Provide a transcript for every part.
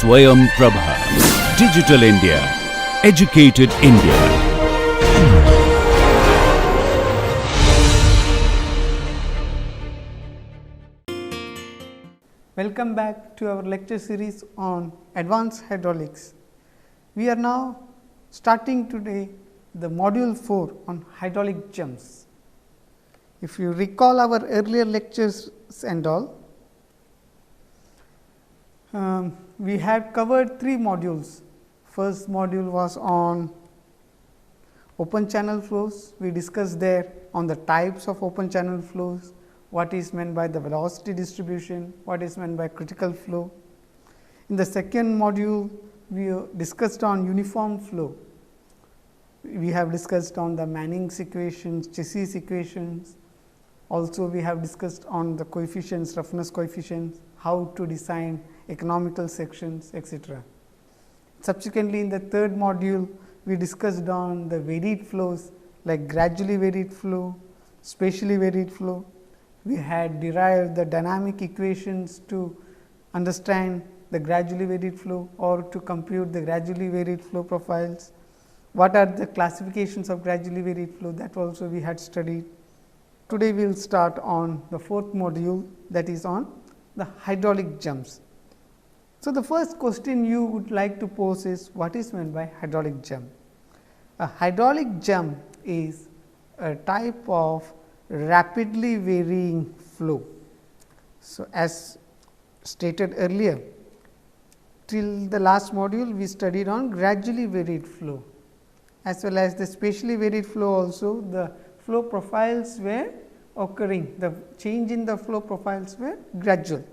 Swayam Prabha. Digital India. Educated India. Welcome back to our lecture series on advanced hydraulics. We are now starting today the module 4 on hydraulic jumps. If you recall our earlier lectures and all, we had covered 3 modules. First module was on open channel flows. We discussed there on the types of open channel flows, what is meant by the velocity distribution, what is meant by critical flow. In the second module, we discussed on uniform flow. We have discussed on the Manning's equations, Chassis equations. Also, we have discussed on the coefficients, roughness coefficients, how to design economical sections, etc. Subsequently, in the third module, we discussed on the varied flows like gradually varied flow, spatially varied flow. We had derived the dynamic equations to understand the gradually varied flow or to compute the gradually varied flow profiles. What are the classifications of gradually varied flow, that also we had studied. Today, we will start on the fourth module, that is on the hydraulic jumps. So, the first question you would like to pose is, what is meant by hydraulic jump? A hydraulic jump is a type of rapidly varying flow. So, as stated earlier, till the last module we studied on gradually varied flow, as well as the spatially varied flow also. The flow profiles were occurring, the change in the flow profiles were gradual.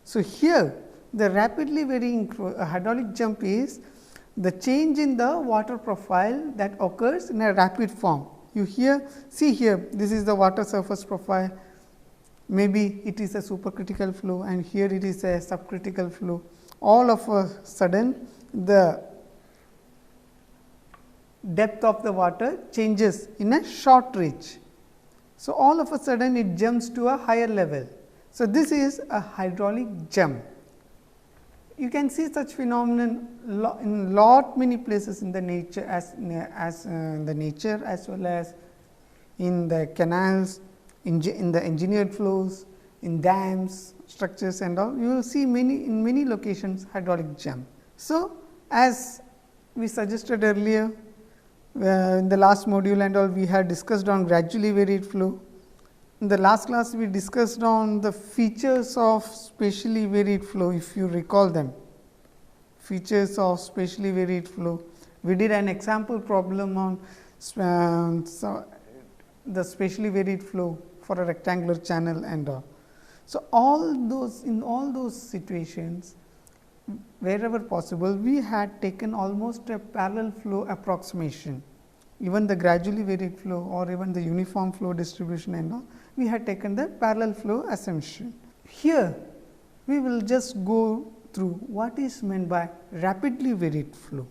So, here the rapidly varying hydraulic jump is the change in the water profile that occurs in a rapid form. You see here, this is the water surface profile, maybe it is a supercritical flow and here it is a subcritical flow. All of a sudden, the depth of the water changes in a short reach. So, all of a sudden it jumps to a higher level. So, this is a hydraulic jump. You can see such phenomenon in lot many places in the nature, as the nature as well as in the canals, in the engineered flows, in dams, structures and all. You will see in many locations hydraulic jump. So, as we suggested earlier, in the last module and all, we had discussed on gradually varied flow. In the last class, we discussed on the features of spatially varied flow, if you recall them. Features of spatially varied flow. We did an example problem on the spatially varied flow for a rectangular channel and all. So, in all those situations, wherever possible, we had taken almost a parallel flow approximation. Even the gradually varied flow or even the uniform flow distribution and all, we had taken the parallel flow assumption. Here, we will just go through what is meant by rapidly varied flow.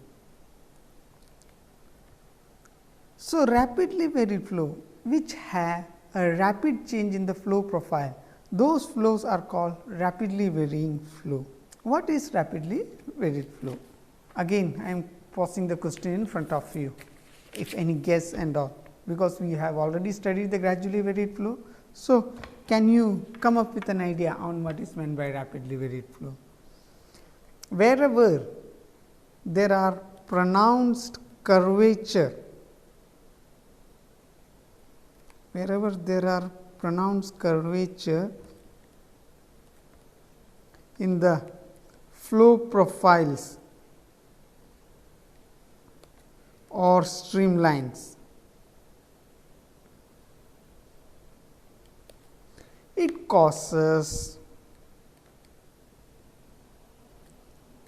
So, rapidly varied flow, which have a rapid change in the flow profile, those flows are called rapidly varying flow. What is rapidly varied flow? Again, I am posing the question in front of you, if any guess and all, because we have already studied the gradually varied flow. So, can you come up with an idea on what is meant by rapidly varied flow? Wherever there are pronounced curvature, in the flow profiles or streamlines, it causes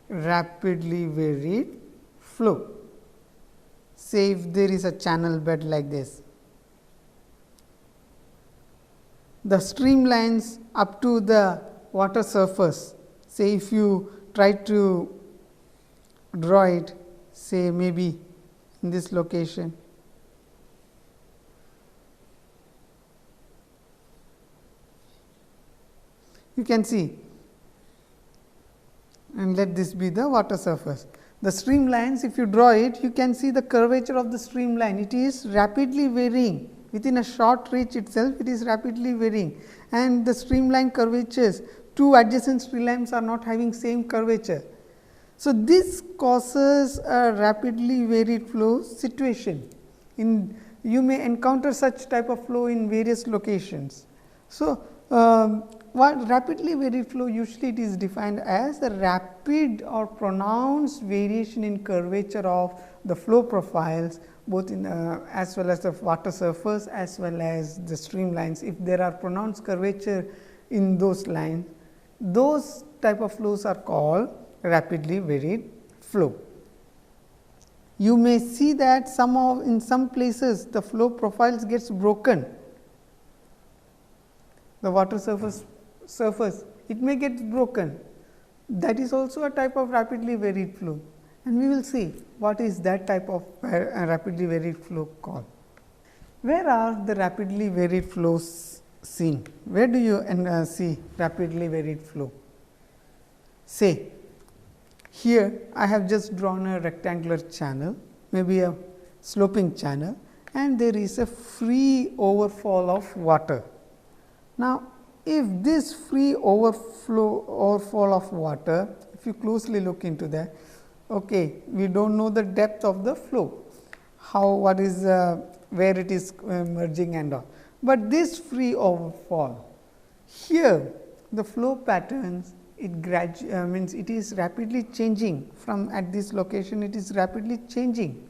rapidly varied flow. Say if there is a channel bed like this, the streamlines up to the water surface, say if you try to draw it, say maybe in this location, you can see and let this be the water surface. The streamlines, if you draw it, you can see the curvature of the streamline. It is rapidly varying within a short reach itself. It is rapidly varying, and the streamline curvatures, two adjacent streamlines are not having same curvature. So, this causes a rapidly varied flow situation. You may encounter such type of flow in various locations. So, what rapidly varied flow, usually it is defined as the rapid or pronounced variation in curvature of the flow profiles, both in as well as the water surface as well as the streamlines. If there are pronounced curvature in those lines, those type of flows are called rapidly varied flow. You may see that in some places the flow profiles gets broken. The water surface it may get broken. That is also a type of rapidly varied flow, and we will see what is that type of rapidly varied flow called. Where are the rapidly varied flows seen? Where do you see rapidly varied flow? Say, here I have just drawn a rectangular channel, maybe a sloping channel, and there is a free overfall of water. Now, if this free overfall of water, if you closely look into that, okay, we do not know the depth of the flow, what is where it is merging and all, but this free overfall, here the flow patterns, it means it is rapidly changing from at this location, it is rapidly changing.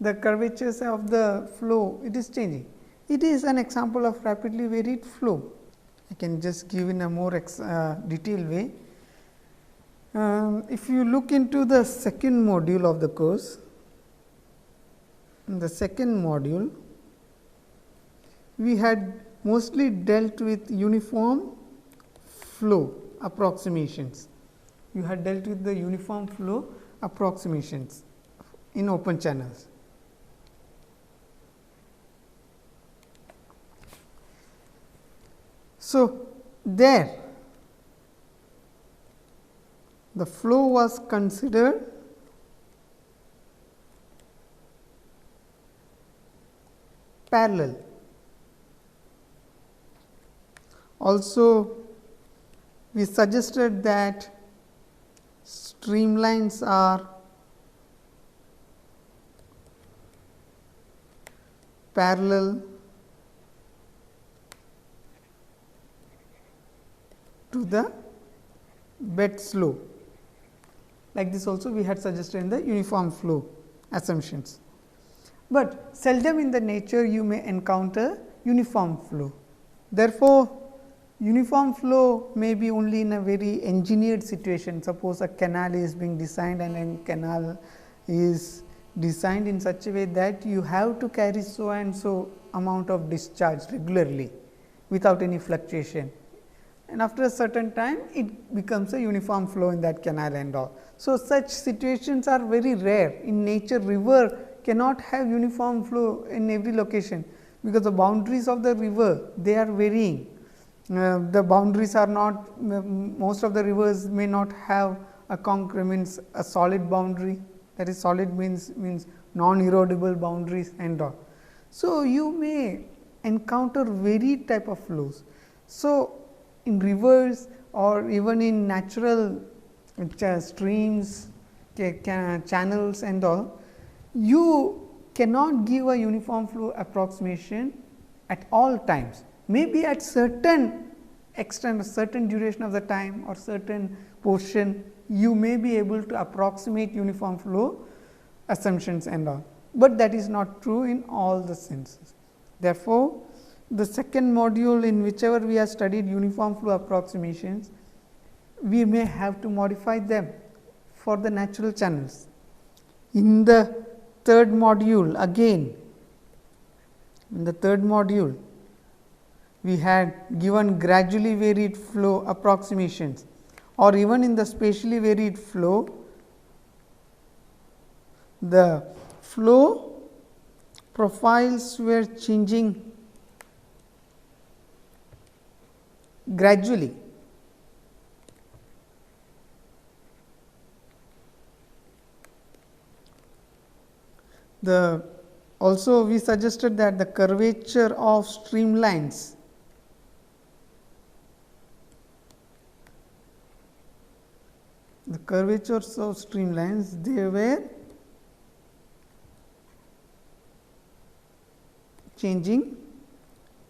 The curvatures of the flow, it is changing. It is an example of rapidly varied flow. I can just give in a more detailed way. If you look into the second module of the course, in the second module, we had mostly dealt with uniform flow approximations. You had dealt with the uniform flow approximations in open channels. So, there the flow was considered parallel. Also, we suggested that streamlines are parallel to the bed slope. Like this also we had suggested in the uniform flow assumptions, but seldom in the nature you may encounter uniform flow. Therefore, uniform flow may be only in a very engineered situation. Suppose a canal is being designed and a canal is designed in such a way that you have to carry so and so amount of discharge regularly without any fluctuation, and after a certain time it becomes a uniform flow in that canal and all. So, such situations are very rare in nature. River cannot have uniform flow in every location, because the boundaries of the river, they are varying. The boundaries are not, most of the rivers may not have a concrete, means a solid boundary, that is solid means non-erodible boundaries and all. So, you may encounter varied type of flows. So, in rivers or even in natural streams, channels and all, you cannot give a uniform flow approximation at all times. Maybe at certain extent, certain duration of the time or certain portion, you may be able to approximate uniform flow assumptions and all, but that is not true in all the senses. Therefore, the second module, in whichever we have studied uniform flow approximations, we may have to modify them for the natural channels. In the third module, again in the third module, we had given gradually varied flow approximations, or even in the spatially varied flow, the flow profiles were changing gradually. The also we suggested that the curvature of streamlines they were changing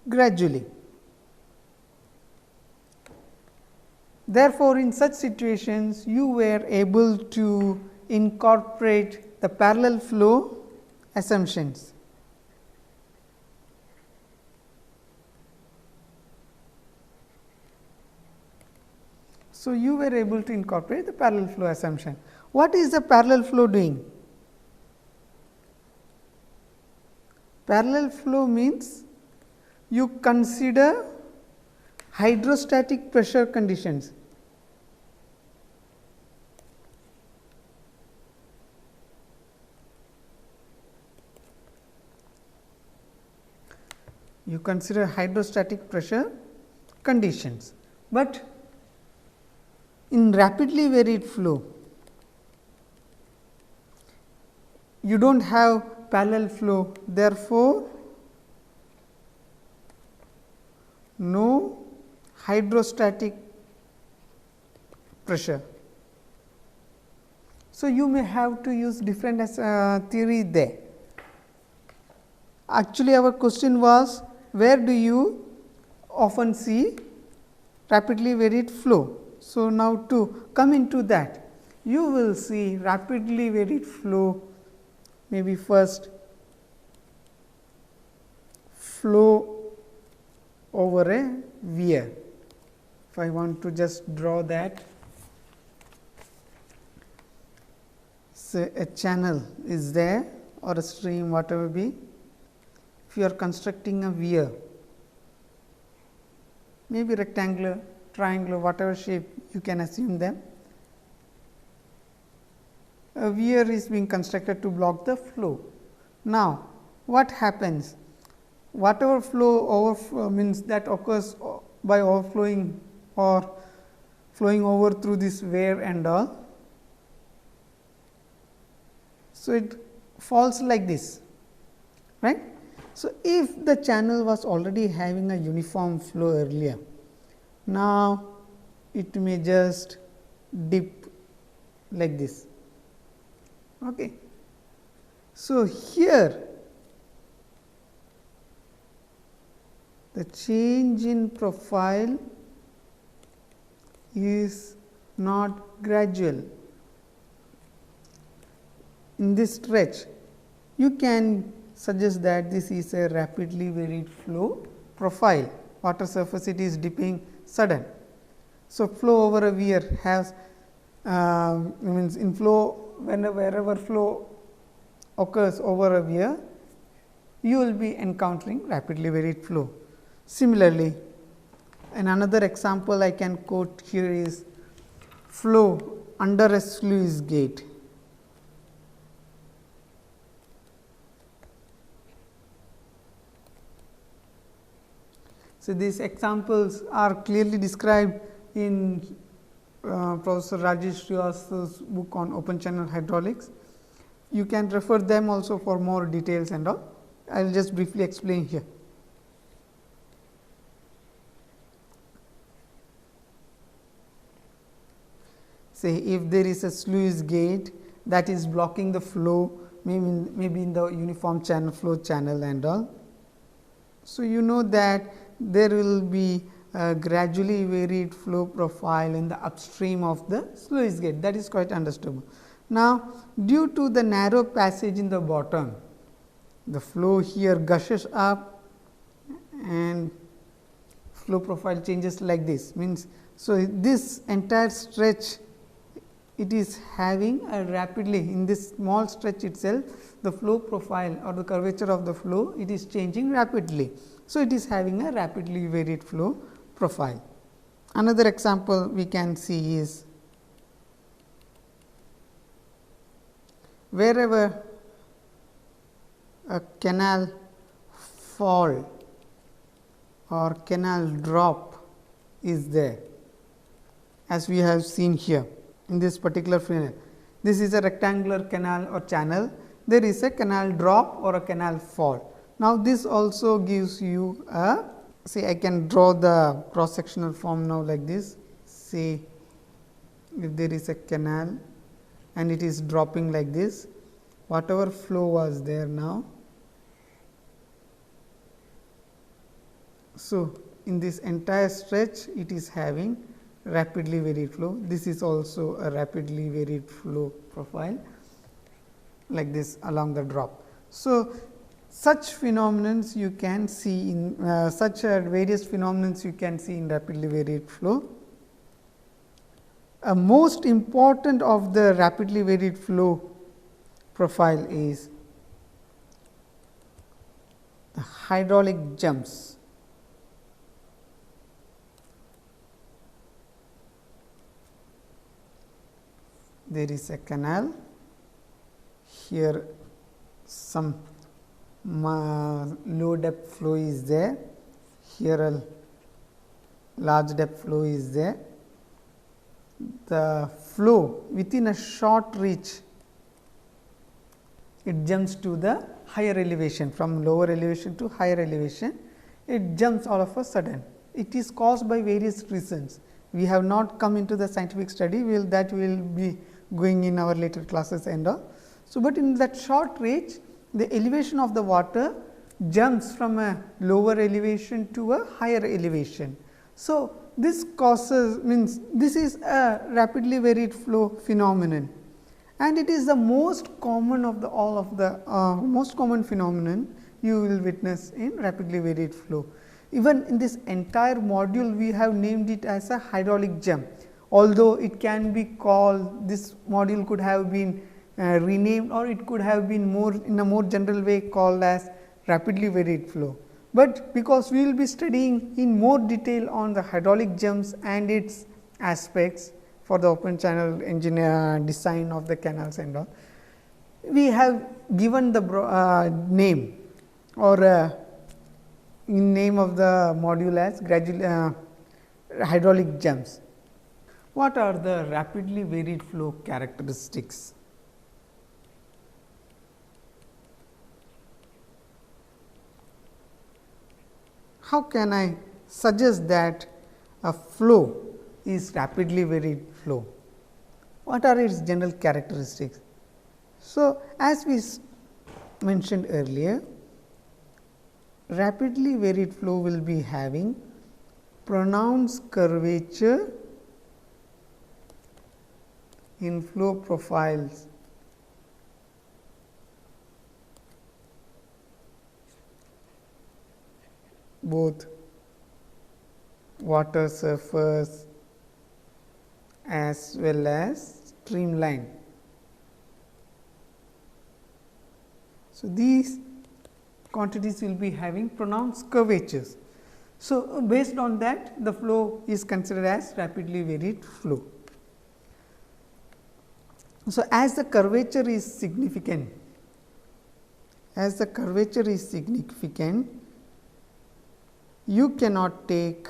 gradually. Therefore, in such situations you were able to incorporate the parallel flow assumptions. So, you were able to incorporate the parallel flow assumption. What is the parallel flow doing? Parallel flow means you consider hydrostatic pressure conditions. You consider hydrostatic pressure conditions, but in rapidly varied flow, you do not have parallel flow. Therefore, no hydrostatic pressure. So, you may have to use different theory there. Actually, our question was, where do you often see rapidly varied flow? So, now to come into that, you will see rapidly varied flow, maybe first flow over a weir. If I want to just draw that, say a channel is there or a stream, whatever be. If you are constructing a weir, maybe rectangular, triangular, whatever shape you can assume them. A weir is being constructed to block the flow. Now, what happens? Whatever flow overflow means that occurs by overflowing or flowing over through this weir and all. So, it falls like this, right. So, if the channel was already having a uniform flow earlier, now it may just dip like this. Okay. So, here the change in profile is not gradual. In this stretch, you can suggest that this is a rapidly varied flow profile. Water surface, it is dipping sudden. So, flow over a weir has means in flow, wherever flow occurs over a weir, you will be encountering rapidly varied flow. Similarly, and another example I can quote here is flow under a sluice gate. So, these examples are clearly described in Professor Rajesh Srivasta's book on open channel hydraulics. You can refer them also for more details and all. I will just briefly explain here. Say if there is a sluice gate that is blocking the flow, maybe in the uniform channel flow channel and all. So, you know that there will be a gradually varied flow profile in the upstream of the sluice gate, that is quite understandable. Now, due to the narrow passage in the bottom, the flow here gushes up and flow profile changes like this, means. So, this entire stretch, it is having a rapidly, in this small stretch itself, the flow profile or the curvature of the flow, it is changing rapidly. So, it is having a rapidly varied flow profile. Another example we can see is wherever a canal fall or canal drop is there, as we have seen here in this particular figure. This is a rectangular canal or channel there is a canal drop or a canal fall. Now, this also gives you a, say, I can draw the cross sectional form now like this. Say, if there is a canal and it is dropping like this, whatever flow was there now. So, in this entire stretch it is having rapidly varied flow. This is also a rapidly varied flow profile like this along the drop. So, such phenomenons you can see in various phenomenons you can see in rapidly varied flow. A most important of the rapidly varied flow profile is the hydraulic jumps. There is a canal, here some low depth flow is there, here a large depth flow is there. The flow within a short reach, it jumps to the higher elevation, from lower elevation to higher elevation, it jumps all of a sudden. It is caused by various reasons. We have not come into the scientific study, that will be going in our later classes and all. So, but in that short reach, the elevation of the water jumps from a lower elevation to a higher elevation. So, this causes, means this is a rapidly varied flow phenomenon, and it is the most common of the all of the most common phenomenon you will witness in rapidly varied flow. Even in this entire module we have named it as a hydraulic jump, although it can be called, this module could have been renamed, or it could have been more in a more general way called as rapidly varied flow. But because we will be studying in more detail on the hydraulic jumps and its aspects for the open channel engineer design of the canals and all, we have given the name or name of the module as hydraulic jumps. What are the rapidly varied flow characteristics? How can I suggest that a flow is rapidly varied flow? What are its general characteristics? So, as we mentioned earlier, rapidly varied flow will be having pronounced curvature in flow profiles, both water surface as well as streamline. So, these quantities will be having pronounced curvatures. So, based on that the flow is considered as rapidly varied flow. So, as the curvature is significant, you cannot take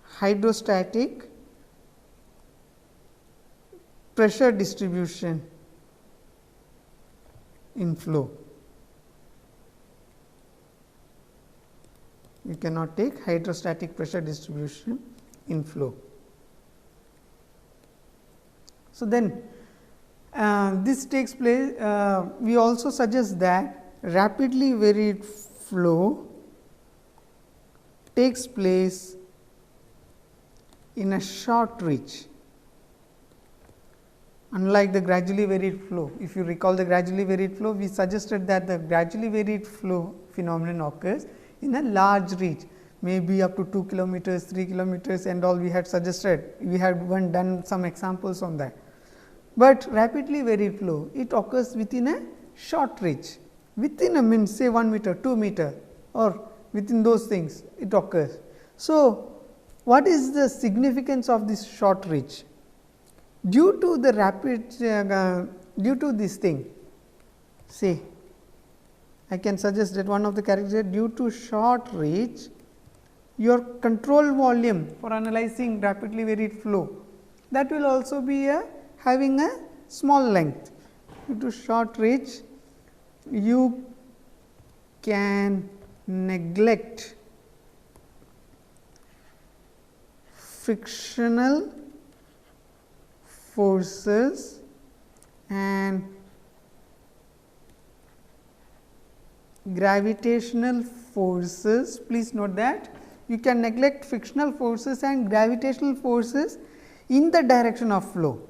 hydrostatic pressure distribution in flow. You cannot take hydrostatic pressure distribution in flow. So, then this takes place, we also suggest that rapidly varied flow takes place in a short reach, unlike the gradually varied flow. If you recall the gradually varied flow, we suggested that the gradually varied flow phenomenon occurs in a large reach, maybe up to 2 kilometers, 3 kilometers and all we had suggested. We had done some examples on that. But rapidly varied flow, it occurs within a short reach, within a mean say 1 meter, 2 meter or within those things it occurs. So, what is the significance of this short reach? Due to the rapid, due to this thing, say I can suggest that one of the characteristics, due to short reach, your control volume for analyzing rapidly varied flow, that will also be having a small length. Due to short reach, you can neglect frictional forces and gravitational forces. Please note that you can neglect frictional forces and gravitational forces in the direction of flow.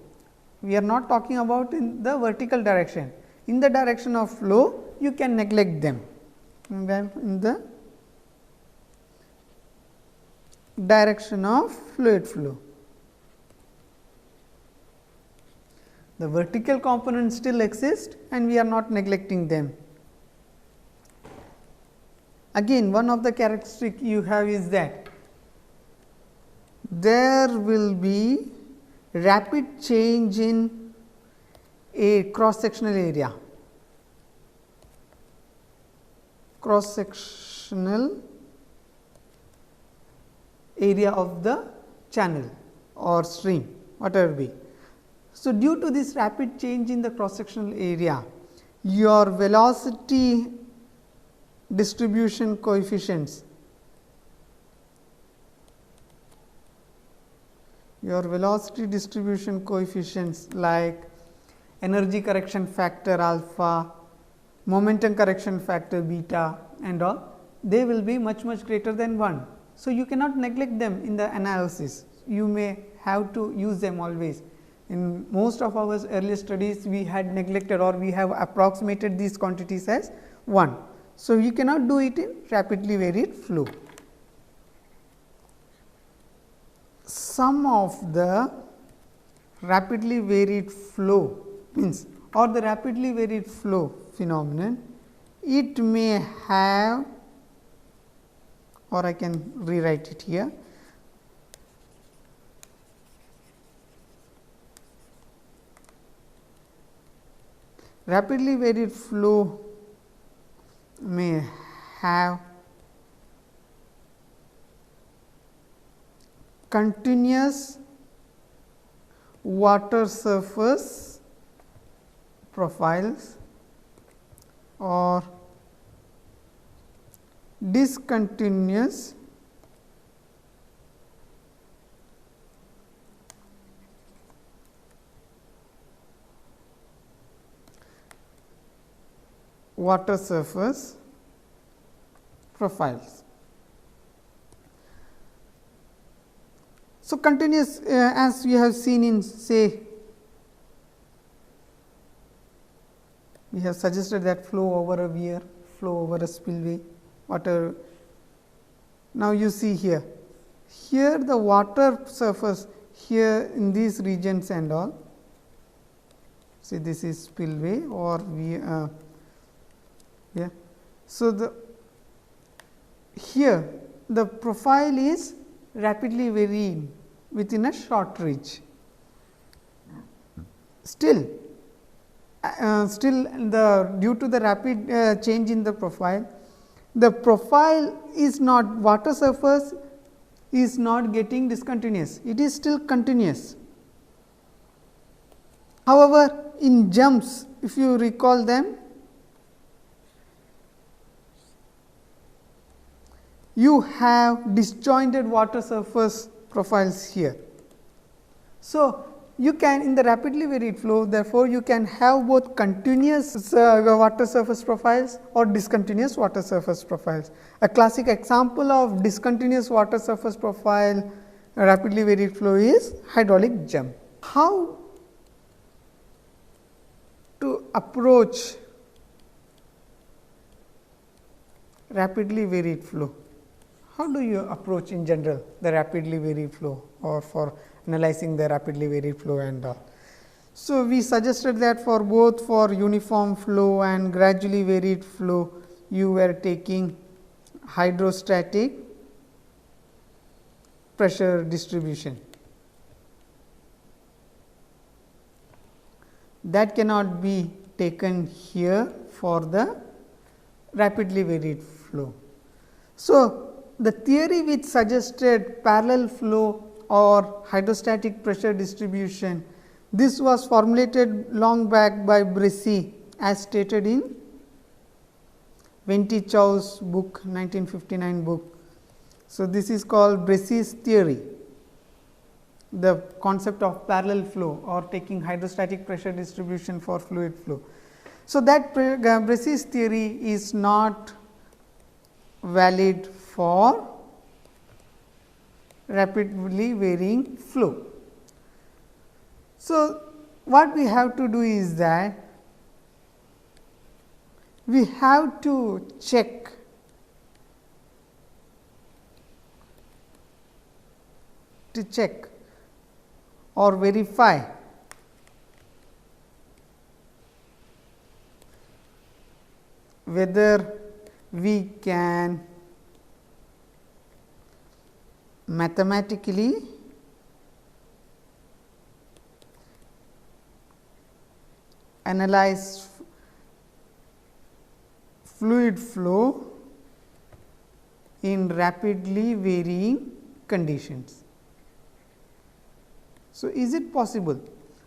We are not talking about in the vertical direction. In the direction of flow, you can neglect them. In the direction of fluid flow, the vertical components still exist and we are not neglecting them. Again, one of the characteristic you have is that there will be rapid change in a cross sectional area. Cross sectional area of the channel or stream, whatever be. So, due to this rapid change in the cross sectional area, your velocity distribution coefficients, like energy correction factor alpha, momentum correction factor beta and all, they will be much greater than 1. So, you cannot neglect them in the analysis, you may have to use them always. In most of our earlier studies, we had neglected or we have approximated these quantities as 1. So, you cannot do it in rapidly varied flow. Some of the rapidly varied flow means or the rapidly varied flow phenomenon, it may have, or I can rewrite it here. Rapidly varied flow may have continuous water surface profiles or discontinuous water surface profiles. So, continuous as we have seen in say, we have suggested that flow over a weir, flow over a spillway, whatever. Now, you see here, the water surface here in these regions and all, see this is spillway or weir. So, here the profile is rapidly varying within a short reach. Still due to the rapid change in the profile is not, water surface is not getting discontinuous, it is still continuous. However, in jumps, if you recall them, you have disjointed water surface profiles here. So, you can in the rapidly varied flow, therefore, you can have both continuous water surface profiles or discontinuous water surface profiles. A classic example of discontinuous water surface profile rapidly varied flow is hydraulic jump. How to approach rapidly varied flow? How do you approach in general the rapidly varied flow or for analyzing the rapidly varied flow and all? So, we suggested that for both for uniform flow and gradually varied flow, you were taking hydrostatic pressure distribution. That cannot be taken here for the rapidly varied flow. So, the theory which suggested parallel flow or hydrostatic pressure distribution This was formulated long back by Bresci as stated in Ventichow's book 1959 book. So, this is called Bresci's theory, the concept of parallel flow or taking hydrostatic pressure distribution for fluid flow. So, that Bresci's theory is not valid for rapidly varying flow. So, what we have to do is that we have to check or verify whether we can mathematically analyze fluid flow in rapidly varying conditions. So, is it possible?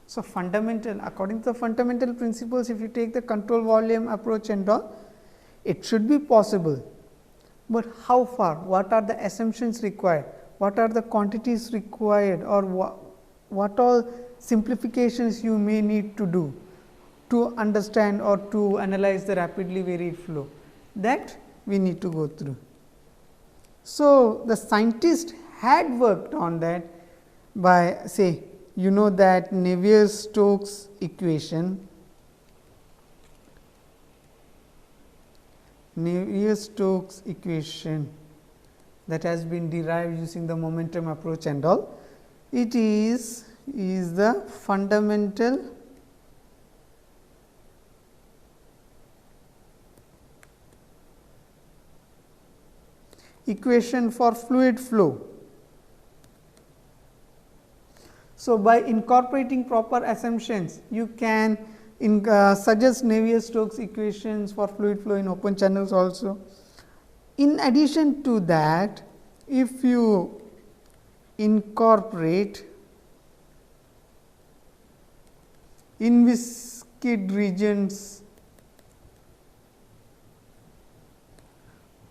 So, according to the fundamental principles, if you take the control volume approach and all, it should be possible, but how far? What are the assumptions required? What are the quantities required, or what all simplifications you may need to do to understand or to analyze the rapidly varied flow, that we need to go through. So, the scientist had worked on that by say you know that Navier-Stokes equation, that has been derived using the momentum approach and all, it is the fundamental equation for fluid flow. So, by incorporating proper assumptions, you can suggest Navier-Stokes equations for fluid flow in open channels also. In addition to that, if you incorporate inviscid regions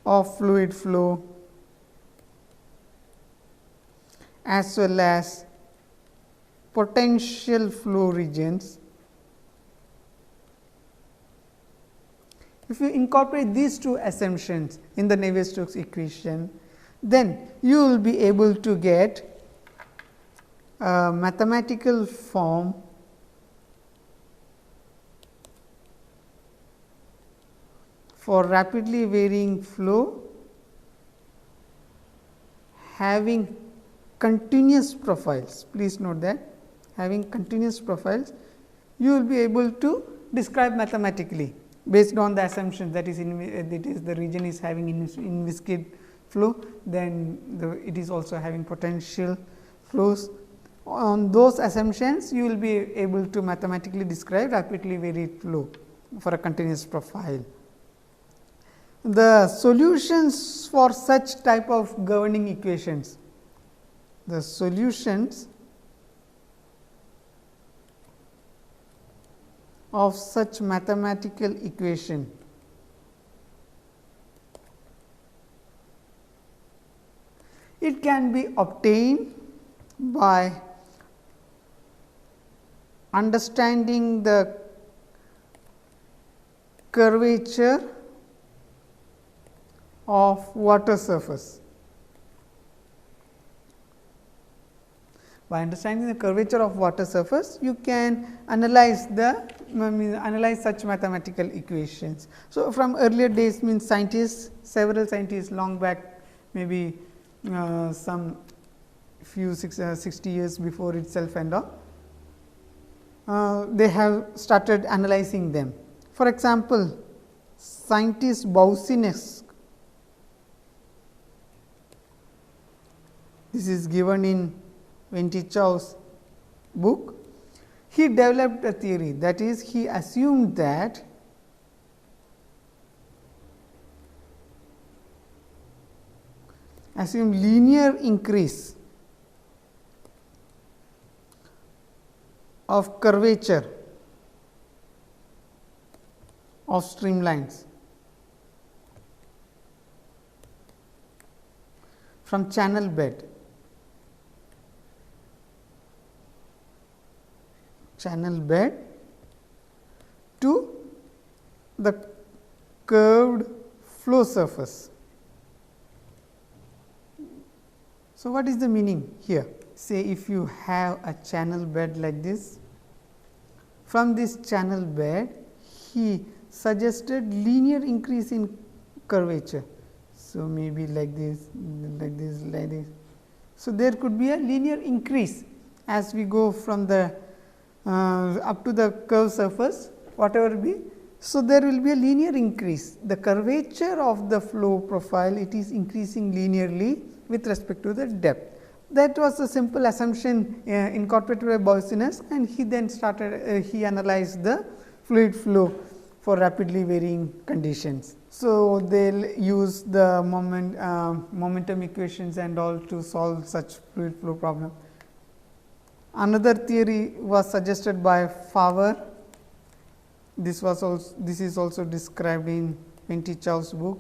of fluid flow as well as potential flow regions, if you incorporate these two assumptions in the Navier-Stokes equation, then you will be able to get a mathematical form for rapidly varying flow having continuous profiles. Please note that having continuous profiles, you will be able to describe mathematically based on the assumption that is the region is having inviscid flow, then it is also having potential flows. On those assumptions, you will be able to mathematically describe rapidly varied flow for a continuous profile. The solutions for such type of governing equations, the solutions of such mathematical equation it can be obtained by understanding the curvature of water surface. By understanding the curvature of water surface, you can analyze such mathematical equations. So, from earlier days several scientists long back, maybe some few 60 years before itself and all, they have started analyzing them. For example, scientist Boussinesq, this is given in Ventichow's book, he developed a theory, that is, he assumed that linear increase of curvature of streamlines from channel bed to the curved flow surface. So, what is the meaning here? Say if you have a channel bed like this, from this channel bed he suggested linear increase in curvature. So, maybe like this, like this, like this. So, there could be a linear increase as we go from the up to the curved surface, whatever be. So, there will be a linear increase. The curvature of the flow profile, it is increasing linearly with respect to the depth. That was a simple assumption incorporated by Boysinus, and he then started he analyzed the fluid flow for rapidly varying conditions. So, they will use the momentum equations and all to solve such fluid flow problem. Another theory was suggested by Favre. This is also described in Penty Chow's book.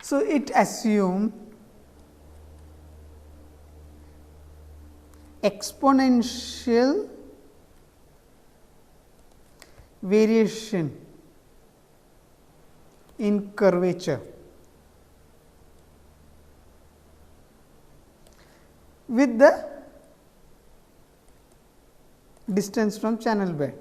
So, it assumed exponential variation in curvature with the distance from channel bed.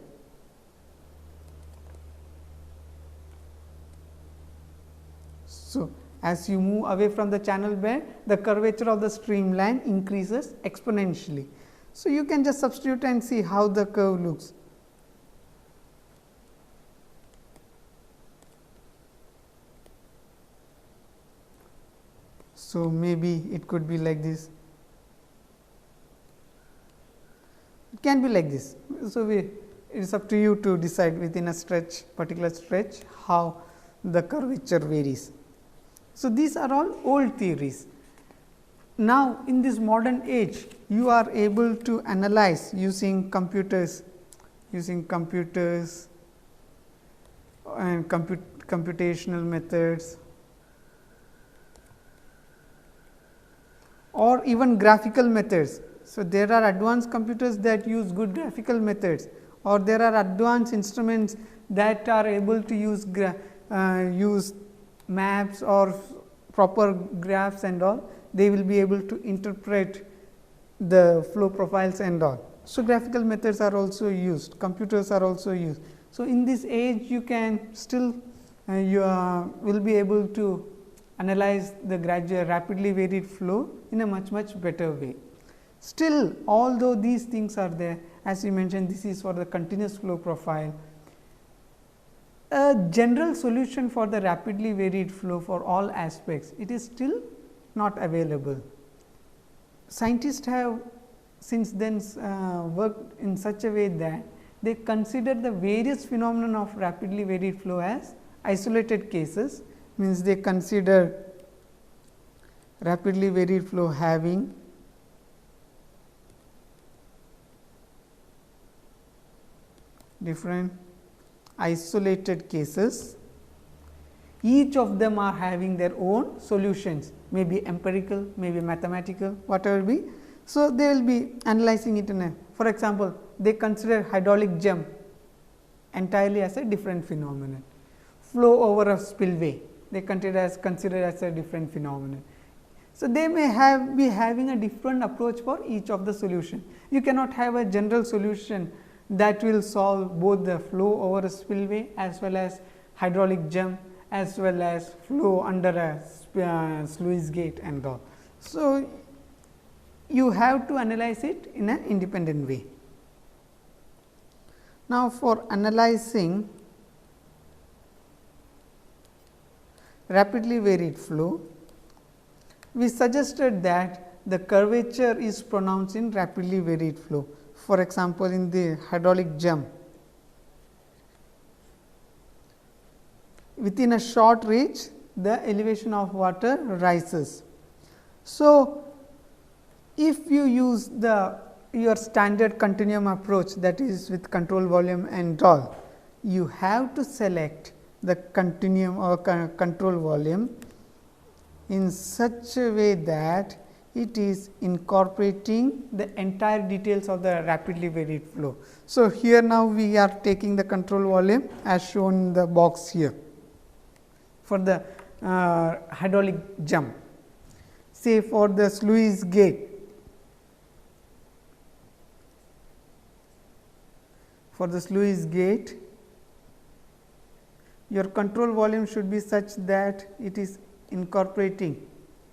So, as you move away from the channel bed, the curvature of the streamline increases exponentially. So, you can just substitute and see how the curve looks. So, maybe it could be like this, it can be like this. So, it is up to you to decide within a particular stretch, how the curvature varies. So, these are all old theories. Now, in this modern age, you are able to analyze using computers and computational methods, or even graphical methods. So, there are advanced computers that use good graphical methods, or there are advanced instruments that are able to use maps or proper graphs and all. They will be able to interpret the flow profiles and all. So, graphical methods are also used, computers are also used. So, in this age you can still you will be able to analyze the rapidly varied flow in a much better way. Still, although these things are there, as we mentioned, this is for the continuous flow profile. A general solution for the rapidly varied flow for all aspects, it is still not available. Scientists have since then worked in such a way that they consider the various phenomena of rapidly varied flow as isolated cases, means they consider rapidly varied flow having different isolated cases. Each of them are having their own solutions, may be empirical, may be mathematical, whatever be. So, they will be analyzing it in a, for example, they consider hydraulic jump entirely as a different phenomenon. Flow over a spillway, they consider as a different phenomenon. So, they may be having a different approach for each of the solution. You cannot have a general solution that will solve both the flow over a spillway as well as hydraulic jump as well as flow under a sluice gate and all. So, you have to analyze it in an independent way. Now, for analyzing rapidly varied flow, we suggested that the curvature is pronounced in rapidly varied flow. For example, in the hydraulic jump, within a short reach the elevation of water rises. So, if you use the your standard continuum approach, that is with control volume and all, you have to select the continuum or control volume in such a way that it is incorporating the entire details of the rapidly varied flow. So, here now we are taking the control volume as shown in the box here for the hydraulic jump. Say for the sluice gate, your control volume should be such that it is incorporating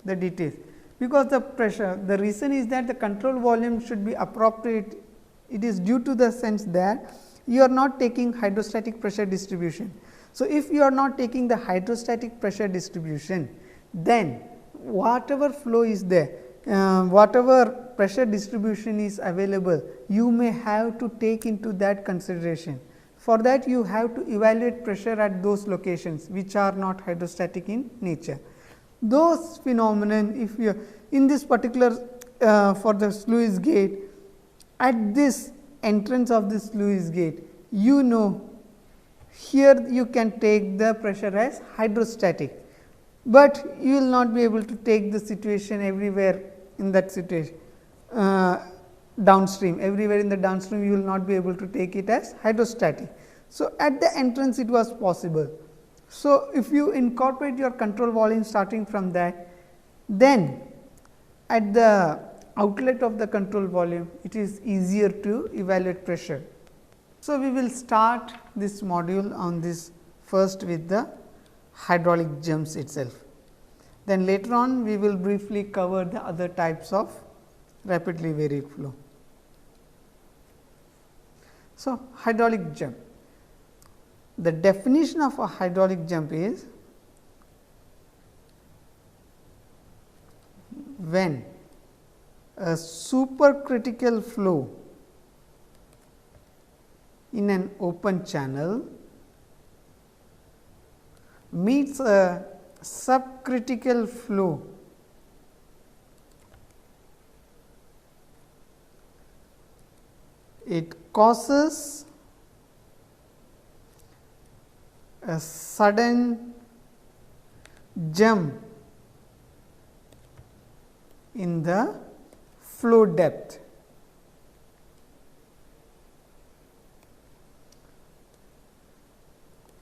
the details, because the pressure, the reason is that the control volume should be appropriate. It is due to the sense that you are not taking hydrostatic pressure distribution. So, if you are not taking the hydrostatic pressure distribution, then whatever flow is there, whatever pressure distribution is available, you may have to take into that consideration. For that, you have to evaluate pressure at those locations which are not hydrostatic in nature. Those phenomenon, if you in this particular for the sluice gate, at this entrance of this sluice gate, you know, here you can take the pressure as hydrostatic, but you will not be able to take the situation everywhere in that situation downstream, everywhere in the downstream you will not be able to take it as hydrostatic. So, at the entrance it was possible. So, if you incorporate your control volume starting from that, then at the outlet of the control volume it is easier to evaluate pressure. So, we will start this module on this first with the hydraulic jumps itself. Then later on we will briefly cover the other types of rapidly varied flow. So, hydraulic jump. The definition of a hydraulic jump is when a supercritical flow in an open channel meets a subcritical flow it causes a sudden jump in the flow depth.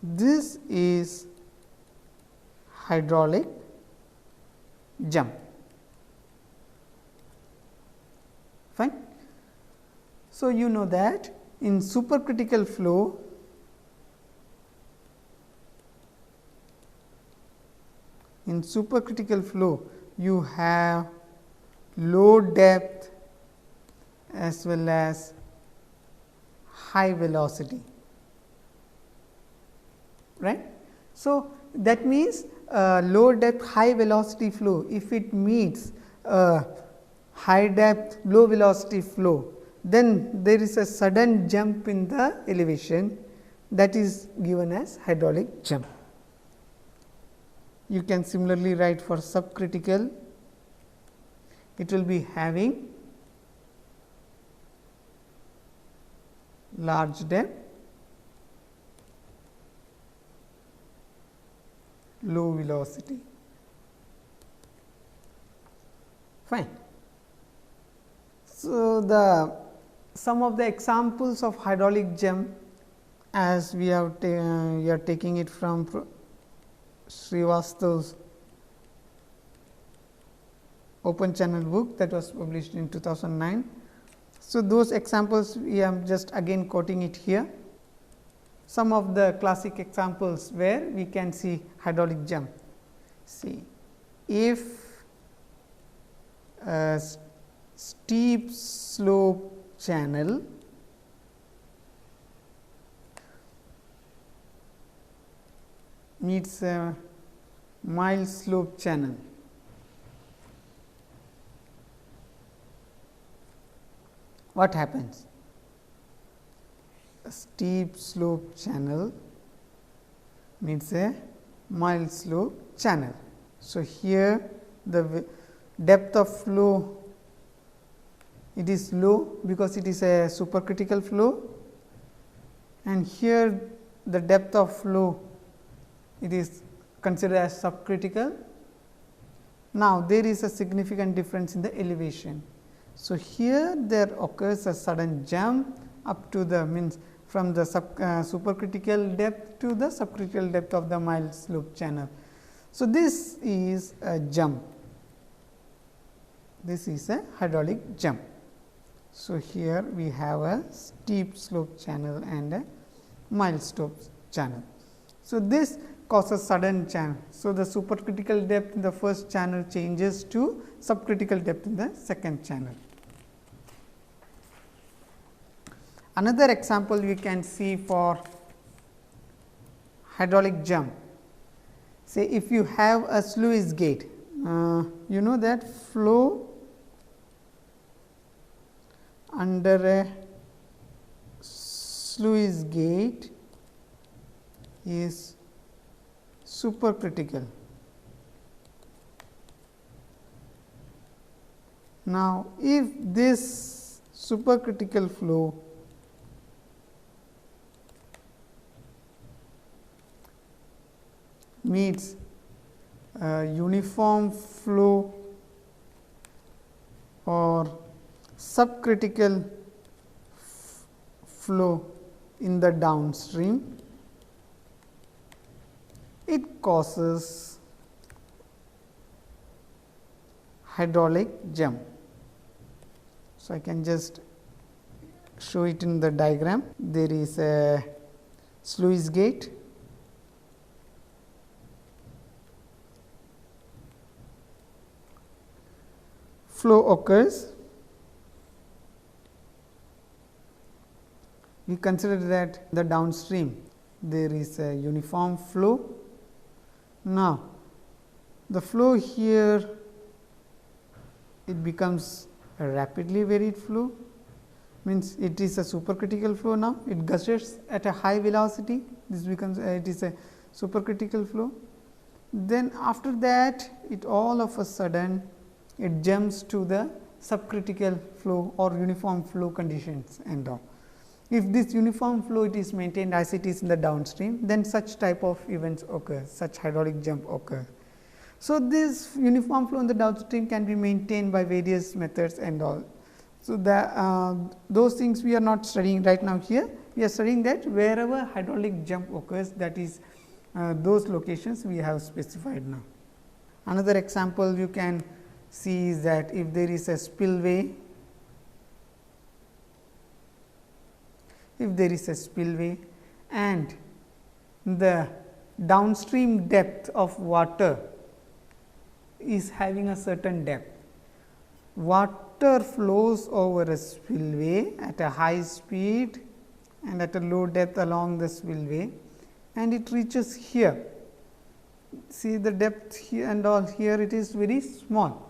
This is hydraulic jump. Fine. So, you know that in supercritical flow, you have low depth as well as high velocity, right. So, that means low depth high velocity flow, if it meets high depth low velocity flow, then there is a sudden jump in the elevation, that is given as hydraulic jump. You can similarly write for subcritical, it will be having large depth, low velocity. Fine. So, some of the examples of hydraulic jump, as we have we are taking it from Srivastav's open channel book that was published in 2009. So, those examples we am just again quoting it here. Some of the classic examples where we can see hydraulic jump. See, if a steep slope channel meets a mild slope channel, what happens? A steep slope channel meets a mild slope channel. So, here the depth of flow it is low because it is a supercritical flow, and here the depth of flow it is considered as subcritical. Now, there is a significant difference in the elevation. So, here there occurs a sudden jump up to the means from the supercritical depth to the subcritical depth of the mild slope channel. So, this is a jump, this is a hydraulic jump. So, here we have a steep slope channel and a mild slope channel. So, this causes sudden channel. So, the supercritical depth in the first channel changes to subcritical depth in the second channel. Another example we can see for hydraulic jump. Say if you have a sluice gate, you know that flow under a sluice gate is supercritical. Now, if this supercritical flow meets a uniform flow or subcritical flow in the downstream, it causes hydraulic jump. So, I can just show it in the diagram. There is a sluice gate, flow occurs. We consider that the downstream there is a uniform flow. Now, the flow here it becomes a rapidly varied flow, means it is a supercritical flow. Now, it gushes at a high velocity, this becomes it is a supercritical flow. Then after that it all of a sudden it jumps to the subcritical flow or uniform flow conditions and all. If this uniform flow it is maintained as it is in the downstream, then such type of events occur, such hydraulic jump occur. So, this uniform flow in the downstream can be maintained by various methods and all. So, those things we are not studying right now here, we are studying that wherever hydraulic jump occurs, that is those locations we have specified now. Another example you can see is that if there is a spillway, and the downstream depth of water is having a certain depth, water flows over a spillway at a high speed and at a low depth along the spillway, and it reaches here. See the depth here and all, here it is very small,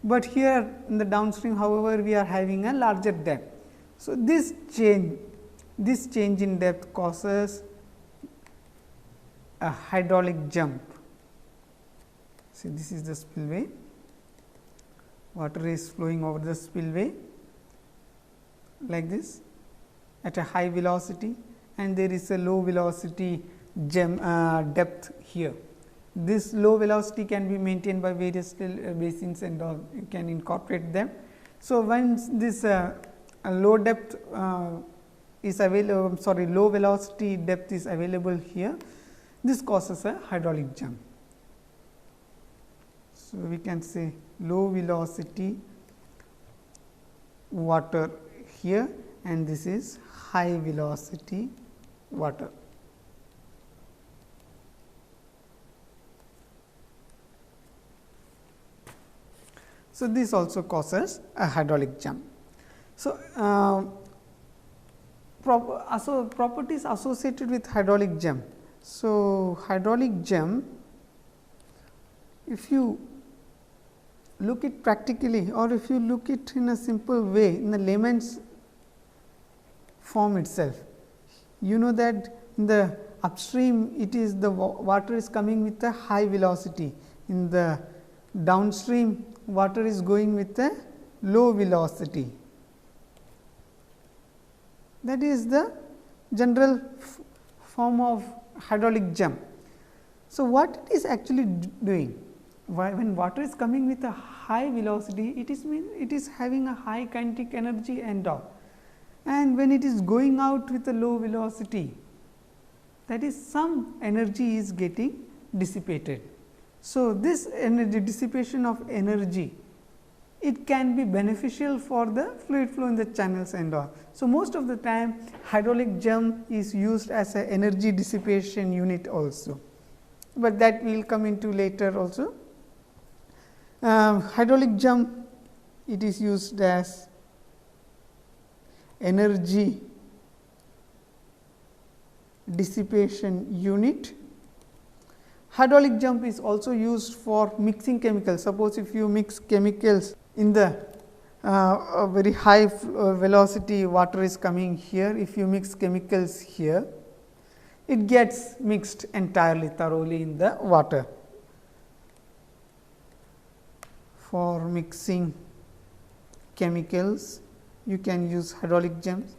but here in the downstream however, we are having a larger depth. So, this change in depth causes a hydraulic jump. See, this is the spillway, water is flowing over the spillway like this at a high velocity, and there is a low velocity depth here. This low velocity can be maintained by various basins and all, you can incorporate them. So, once this low depth is available, low velocity depth is available here, this causes a hydraulic jump. So, we can say low velocity water here, and this is high velocity water. So, this also causes a hydraulic jump. So, properties associated with hydraulic jump. So, hydraulic jump, if you look it practically or if you look it in a simple way in the layman's form itself, you know that in the upstream it is the water is coming with a high velocity, in the downstream water is going with a low velocity. That is the general form of hydraulic jump. So, what it is actually doing? When water is coming with a high velocity, it is having a high kinetic energy and all, and when it is going out with a low velocity, that is some energy is getting dissipated. So, this energy dissipation of energy, it can be beneficial for the fluid flow in the channels and all. So, most of the time hydraulic jump is used as a energy dissipation unit also, but that we will come into later also. Hydraulic jump, it is used as energy dissipation unit. Hydraulic jump is also used for mixing chemicals. Suppose if you mix chemicals in the very high velocity, water is coming here, if you mix chemicals here, it gets mixed entirely thoroughly in the water. For mixing chemicals, you can use hydraulic jumps,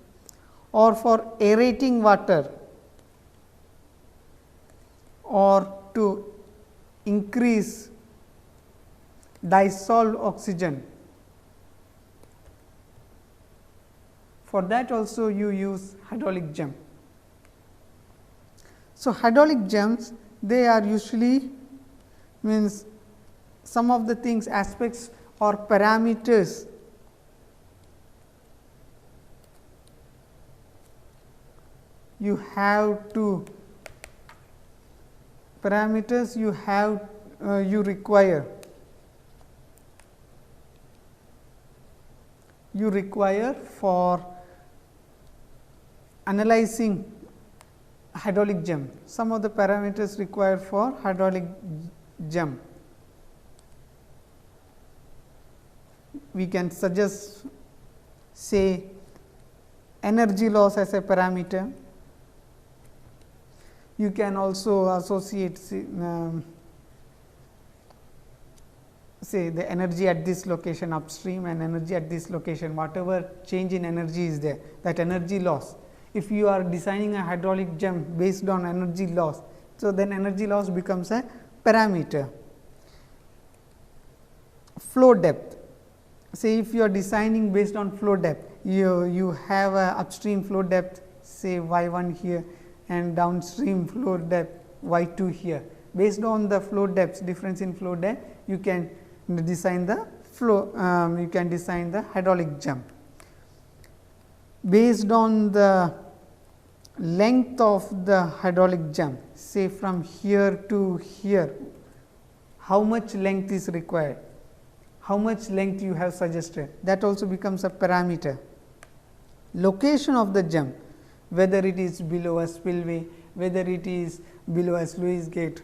or for aerating water, or to increase dissolved oxygen. For that also you use hydraulic jump. So, hydraulic jumps, they are usually means some of the things, aspects or parameters you have to you require for analyzing hydraulic jump. Some of the parameters required for hydraulic jump. We can suggest, say, energy loss as a parameter. You can also associate say the energy at this location upstream and energy at this location, whatever change in energy is there, that energy loss. If you are designing a hydraulic jump based on energy loss, so then energy loss becomes a parameter. Flow depth. Say if you are designing based on flow depth, you have a upstream flow depth, say y 1 here, and downstream flow depth y 2 here. Based on the flow depths, difference in flow depth, you can design the flow, you can design the hydraulic jump. Based on the length of the hydraulic jump, say from here to here, how much length is required, how much length you have suggested, that also becomes a parameter. Location of the jump, whether it is below a spillway, whether it is below a sluice gate,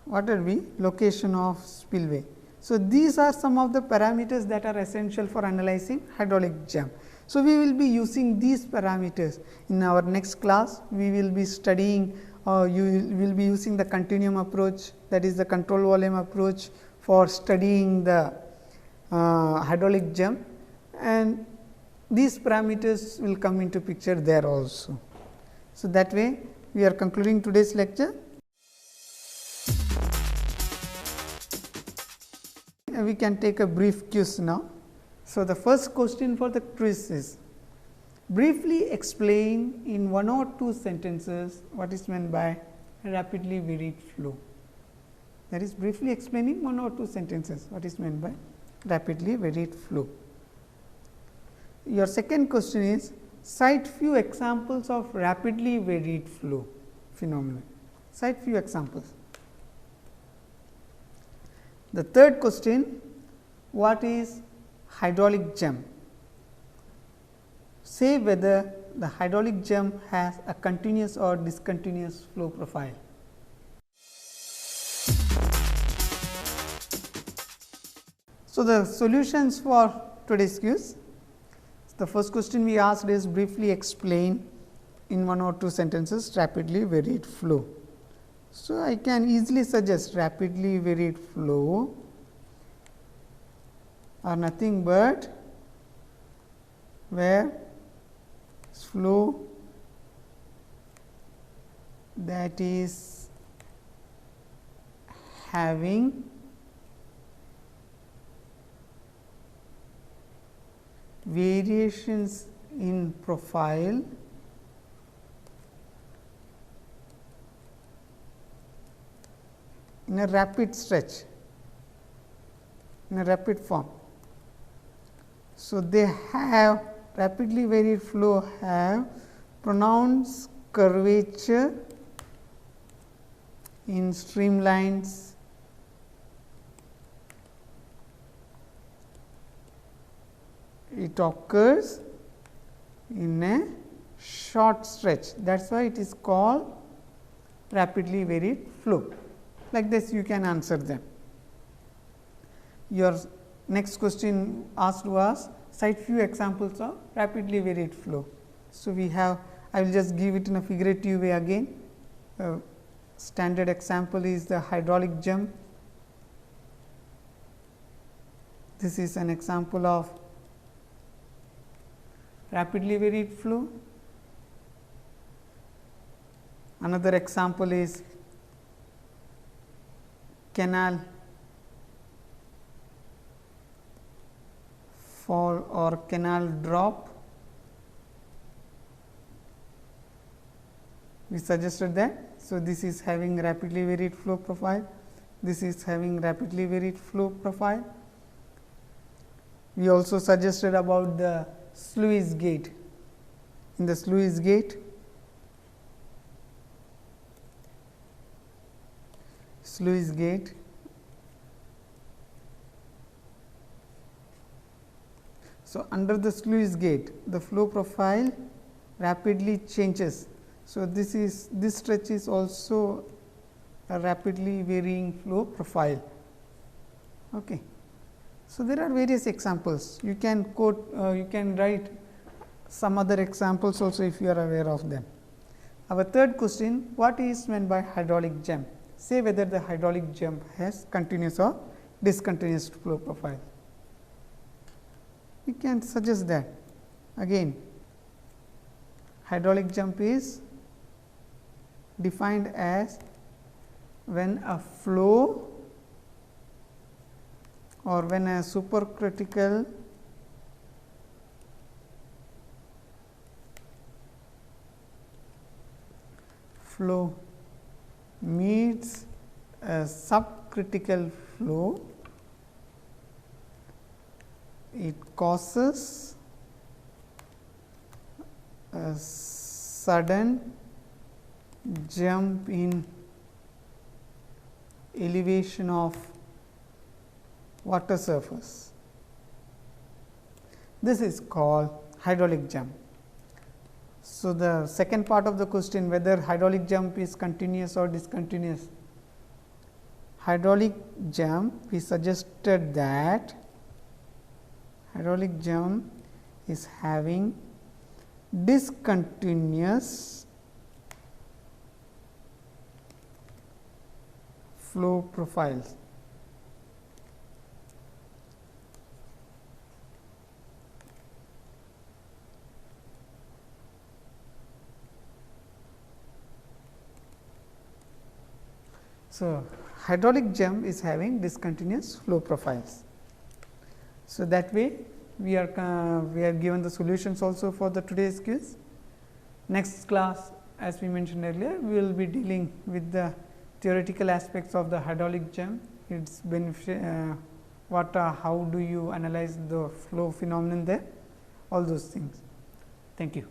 what will be location of spillway. So, these are some of the parameters that are essential for analyzing hydraulic jump. So, we will be using these parameters in our next class. We will be studying, you will be using the continuum approach, that is the control volume approach for studying the hydraulic jump, and these parameters will come into picture there also. So, that way we are concluding today's lecture. We can take a brief quiz now. So, the first question for the quiz is, briefly explain in 1 or 2 sentences what is meant by rapidly varied flow. That is, briefly explaining 1 or 2 sentences what is meant by rapidly varied flow. Your second question is, cite few examples of rapidly varied flow phenomenon. Cite few examples. The third question, what is hydraulic jump? Say whether the hydraulic jump has a continuous or discontinuous flow profile. So, the solutions for today's quiz. The first question we asked is, briefly explain in 1 or 2 sentences rapidly varied flow. So, I can easily suggest rapidly varied flow are nothing but where flow that is having variations in profile in a rapid stretch, in a rapid form. So, they have rapidly varied flow have pronounced curvature in streamlines, it occurs in a short stretch. That is why it is called rapidly varied flow. Like this you can answer them. Your next question asked was cite few examples of rapidly varied flow. So, we have, I will just give it in a figurative way again. Standard example is the hydraulic jump. This is an example of rapidly varied flow. Another example is canal fall or canal drop. We suggested that. So, this is having rapidly varied flow profile, this is having rapidly varied flow profile. We also suggested about the sluice gate. In the sluice gate, so under the sluice gate the flow profile rapidly changes. So, this stretch is also a rapidly varying flow profile. Okay. So, there are various examples, you can quote, you can write some other examples also if you are aware of them. Our third question, what is meant by hydraulic jump? Say whether the hydraulic jump has continuous or discontinuous flow profile. We can suggest that again. Hydraulic jump is defined as when a flow or when a supercritical flow meets a subcritical flow, it causes a sudden jump in elevation of water surface. This is called hydraulic jump. So, the second part of the question, whether hydraulic jump is continuous or discontinuous. Hydraulic jump, we suggested that hydraulic jump is having discontinuous flow profiles. So, hydraulic jump is having discontinuous flow profiles. So, that way we are given the solutions also for the today's quiz. Next class, as we mentioned earlier, we will be dealing with the theoretical aspects of the hydraulic jump, its benefit, how do you analyze the flow phenomenon there, all those things. Thank you.